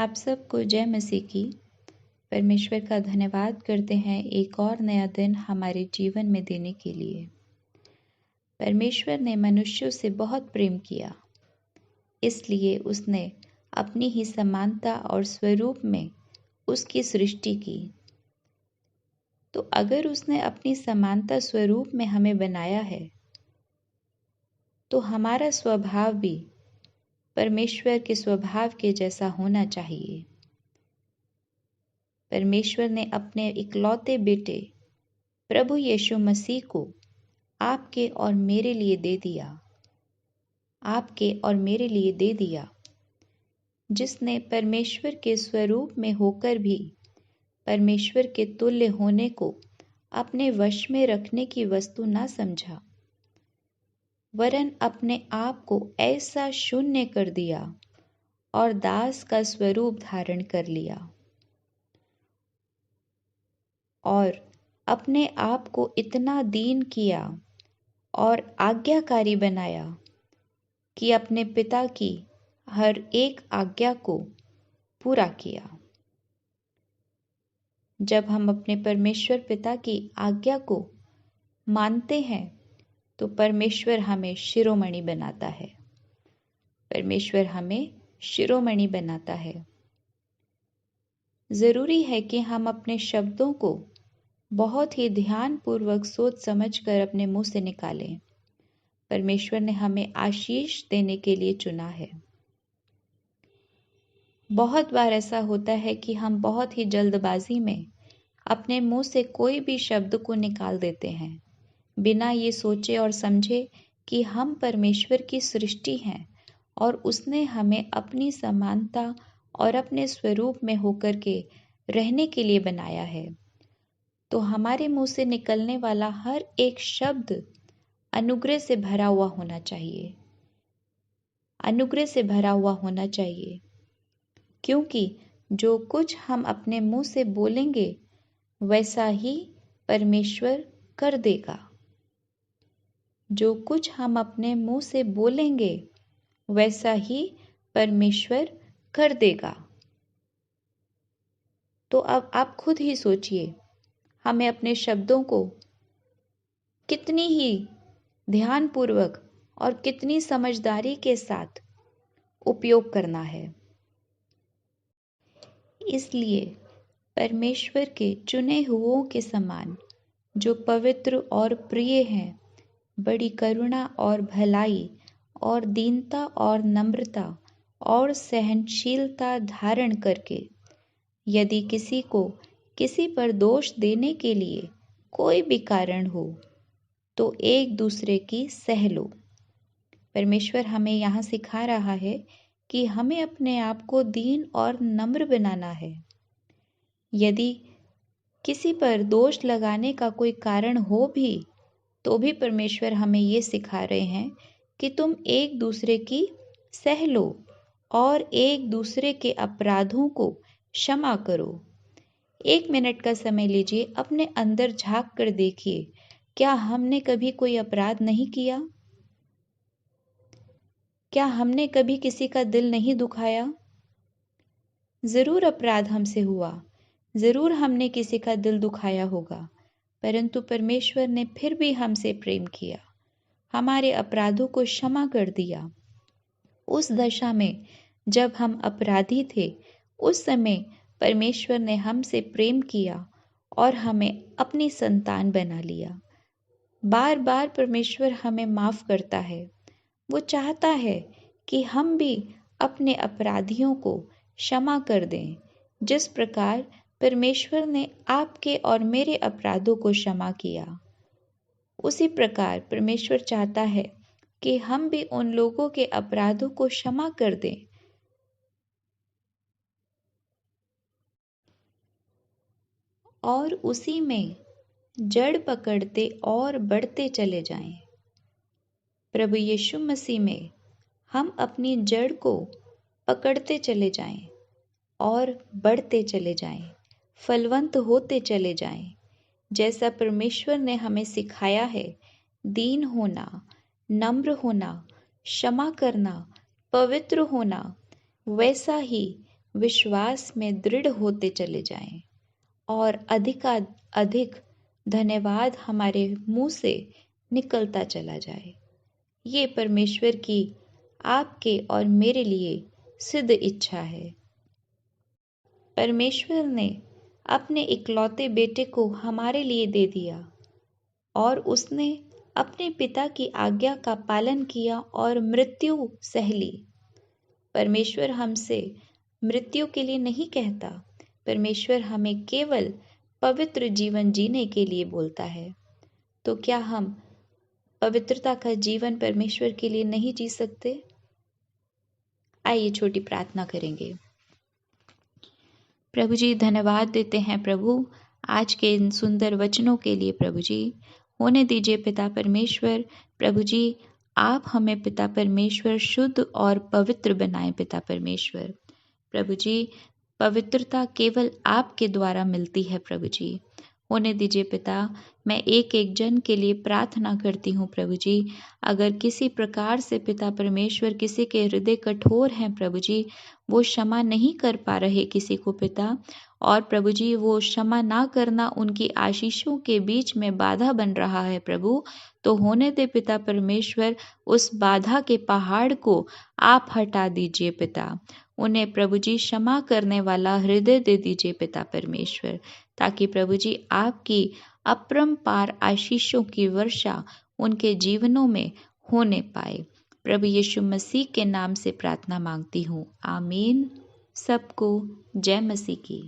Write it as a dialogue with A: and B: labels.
A: आप सबको जय मसीह की। परमेश्वर का धन्यवाद करते हैं एक और नया दिन हमारे जीवन में देने के लिए। परमेश्वर ने मनुष्यों से बहुत प्रेम किया, इसलिए उसने अपनी ही समानता और स्वरूप में उसकी सृष्टि की। तो अगर उसने अपनी समानता स्वरूप में हमें बनाया है, तो हमारा स्वभाव भी परमेश्वर के स्वभाव के जैसा होना चाहिए। परमेश्वर ने अपने इकलौते बेटे प्रभु यीशु मसीह को आपके और मेरे लिए दे दिया, आपके और मेरे लिए दे दिया, जिसने परमेश्वर के स्वरूप में होकर भी परमेश्वर के तुल्य होने को अपने वश में रखने की वस्तु न समझा, वरन अपने आप को ऐसा शून्य कर दिया और दास का स्वरूप धारण कर लिया और अपने आप को इतना दीन किया और आज्ञाकारी बनाया कि अपने पिता की हर एक आज्ञा को पूरा किया। जब हम अपने परमेश्वर पिता की आज्ञा को मानते हैं, तो परमेश्वर हमें शिरोमणि बनाता है। परमेश्वर हमें शिरोमणि बनाता है। जरूरी है कि हम अपने शब्दों को बहुत ही ध्यानपूर्वक सोच समझकर अपने मुंह से निकालें। परमेश्वर ने हमें आशीष देने के लिए चुना है। बहुत बार ऐसा होता है कि हम बहुत ही जल्दबाजी में अपने मुंह से कोई भी शब्द को निकाल देते हैं, बिना ये सोचे और समझे कि हम परमेश्वर की सृष्टि हैं और उसने हमें अपनी समानता और अपने स्वरूप में होकर के रहने के लिए बनाया है। तो हमारे मुंह से निकलने वाला हर एक शब्द अनुग्रह से भरा हुआ होना चाहिए, अनुग्रह से भरा हुआ होना चाहिए, क्योंकि जो कुछ हम अपने मुंह से बोलेंगे वैसा ही परमेश्वर कर देगा। जो कुछ हम अपने मुंह से बोलेंगे वैसा ही परमेश्वर कर देगा। तो अब आप खुद ही सोचिए, हमें अपने शब्दों को कितनी ही ध्यानपूर्वक और कितनी समझदारी के साथ उपयोग करना है। इसलिए परमेश्वर के चुने हुओं के समान जो पवित्र और प्रिय हैं, बड़ी करुणा और भलाई और दीनता और नम्रता और सहनशीलता धारण करके, यदि किसी को किसी पर दोष देने के लिए कोई भी कारण हो, तो एक दूसरे की सह लो। परमेश्वर हमें यहाँ सिखा रहा है कि हमें अपने आप को दीन और नम्र बनाना है। यदि किसी पर दोष लगाने का कोई कारण हो भी, तो भी परमेश्वर हमें ये सिखा रहे हैं कि तुम एक दूसरे की सह लो और एक दूसरे के अपराधों को क्षमा करो। 1 मिनट का समय लीजिए, अपने अंदर झांक कर देखिए, क्या हमने कभी कोई अपराध नहीं किया? क्या हमने कभी किसी का दिल नहीं दुखाया? जरूर अपराध हमसे हुआ, जरूर हमने किसी का दिल दुखाया होगा, परंतु परमेश्वर ने फिर भी हमसे प्रेम किया, हमारे अपराधों को क्षमा कर दिया। उस दशा में जब हम अपराधी थे, उस समय परमेश्वर ने हमसे प्रेम किया और हमें अपनी संतान बना लिया। बार बार परमेश्वर हमें माफ करता है। वो चाहता है कि हम भी अपने अपराधियों को क्षमा कर दें, जिस प्रकार परमेश्वर ने आपके और मेरे अपराधों को क्षमा किया। उसी प्रकार परमेश्वर चाहता है कि हम भी उन लोगों के अपराधों को क्षमा कर दें। और उसी में जड़ पकड़ते और बढ़ते चले जाएं। प्रभु यीशु मसीह में हम अपनी जड़ को पकड़ते चले जाएं और बढ़ते चले जाएं, फलवंत होते चले जाएं। जैसा परमेश्वर ने हमें सिखाया है, दीन होना, नम्र होना, क्षमा करना, पवित्र होना, वैसा ही विश्वास में दृढ़ होते चले जाएं और अधिक धन्यवाद हमारे मुंह से निकलता चला जाए। ये परमेश्वर की आपके और मेरे लिए सिद्ध इच्छा है। परमेश्वर ने अपने इकलौते बेटे को हमारे लिए दे दिया और उसने अपने पिता की आज्ञा का पालन किया और मृत्यु सह ली। परमेश्वर हमसे मृत्यु के लिए नहीं कहता, परमेश्वर हमें केवल पवित्र जीवन जीने के लिए बोलता है। तो क्या हम पवित्रता का जीवन परमेश्वर के लिए नहीं जी सकते? आइए छोटी प्रार्थना करेंगे। प्रभु जी, धन्यवाद देते हैं प्रभु आज के इन सुंदर वचनों के लिए। प्रभु जी, होने दीजिए पिता परमेश्वर। प्रभु जी, आप हमें पिता परमेश्वर शुद्ध और पवित्र बनाएं पिता परमेश्वर। प्रभु जी, पवित्रता केवल आपके द्वारा मिलती है। प्रभु जी, होने दीजिए पिता। मैं एक एक जन के लिए प्रार्थना करती हूँ प्रभु जी। अगर किसी प्रकार से पिता परमेश्वर किसी के हृदय कठोर हैं प्रभु जी, वो क्षमा नहीं कर पा रहे किसी को पिता, और प्रभु जी वो क्षमा ना करना उनकी आशीषों के बीच में बाधा बन रहा है प्रभु, तो होने दे पिता परमेश्वर, उस बाधा के पहाड़ को आप हटा दीजिए पिता। उन्हें प्रभु जी क्षमा करने वाला हृदय दे दीजिए पिता परमेश्वर, ताकि प्रभु जी आपकी अपरंपार आशीषों की वर्षा उनके जीवनों में होने पाए। प्रभु यीशु मसीह के नाम से प्रार्थना मांगती हूँ, आमीन। सबको जय मसीह की।